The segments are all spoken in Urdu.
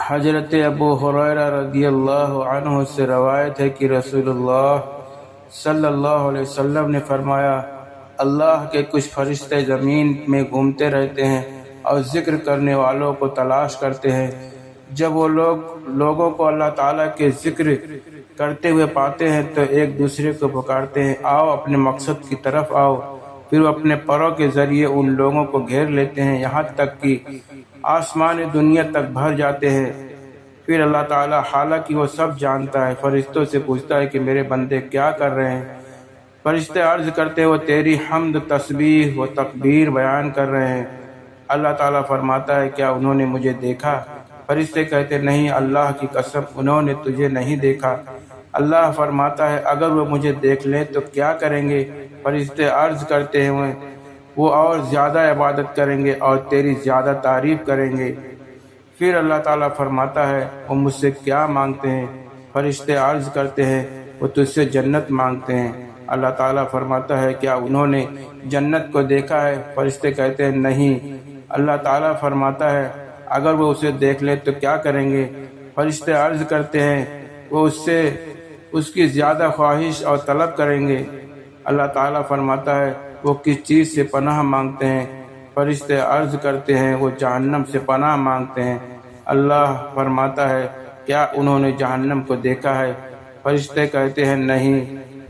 حضرت ابو ہریرہ رضی اللہ عنہ سے روایت ہے کہ رسول اللہ صلی اللہ علیہ وسلم نے فرمایا، اللہ کے کچھ فرشتے زمین میں گھومتے رہتے ہیں اور ذکر کرنے والوں کو تلاش کرتے ہیں۔ جب وہ لوگوں کو اللہ تعالیٰ کے ذکر کرتے ہوئے پاتے ہیں تو ایک دوسرے کو پکارتے ہیں، آؤ اپنے مقصد کی طرف آؤ۔ پھر وہ اپنے پروں کے ذریعے ان لوگوں کو گھیر لیتے ہیں، یہاں تک کہ آسمان دنیا تک بھر جاتے ہیں۔ پھر اللہ تعالیٰ، حالانکہ وہ سب جانتا ہے، فرشتوں سے پوچھتا ہے کہ میرے بندے کیا کر رہے ہیں؟ فرشتے عرض کرتے ہیں وہ تیری حمد، تسبیح و تکبیر بیان کر رہے ہیں۔ اللہ تعالیٰ فرماتا ہے کیا انہوں نے مجھے دیکھا؟ فرشتے کہتے نہیں، اللہ کی قسم انہوں نے تجھے نہیں دیکھا۔ اللہ فرماتا ہے اگر وہ مجھے دیکھ لیں تو کیا کریں گے؟ فرشتے عرض کرتے ہیں وہ اور زیادہ عبادت کریں گے اور تیری زیادہ تعریف کریں گے۔ پھر اللہ تعالیٰ فرماتا ہے وہ مجھ سے کیا مانگتے ہیں؟ فرشتے عرض کرتے ہیں وہ تجھ سے جنت مانگتے ہیں۔ اللہ تعالیٰ فرماتا ہے کیا انہوں نے جنت کو دیکھا ہے؟ فرشتے کہتے ہیں نہیں۔ اللہ تعالیٰ فرماتا ہے اگر وہ اسے دیکھ لے تو کیا کریں گے؟ فرشتے عرض کرتے ہیں وہ اس کی زیادہ خواہش اور طلب کریں گے۔ اللہ تعالیٰ فرماتا ہے وہ کس چیز سے پناہ مانگتے ہیں؟ فرشتے عرض کرتے ہیں وہ جہنم سے پناہ مانگتے ہیں۔ اللہ فرماتا ہے کیا انہوں نے جہنم کو دیکھا ہے؟ فرشتے کہتے ہیں نہیں۔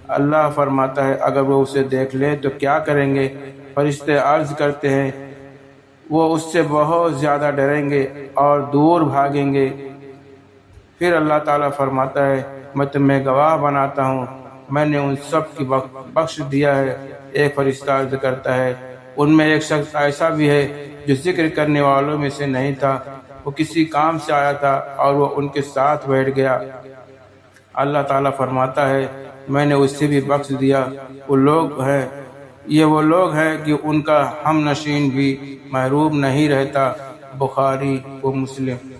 اللہ فرماتا ہے اگر وہ اسے دیکھ لے تو کیا کریں گے؟ فرشتے عرض کرتے ہیں وہ اس سے بہت زیادہ ڈریں گے اور دور بھاگیں گے۔ پھر اللہ تعالیٰ فرماتا ہے میں تمہیں گواہ بناتا ہوں، میں نے ان سب کی بخش دیا ہے۔ ایک فرشتہ عرض کرتا ہے ان میں ایک شخص ایسا بھی ہے جو ذکر کرنے والوں میں سے نہیں تھا، وہ کسی کام سے آیا تھا اور وہ ان کے ساتھ بیٹھ گیا۔ اللہ تعالیٰ فرماتا ہے میں نے اس سے بھی بخش دیا۔ وہ لوگ ہیں کہ ان کا ہم نشین بھی محروم نہیں رہتا۔ بخاری و مسلم۔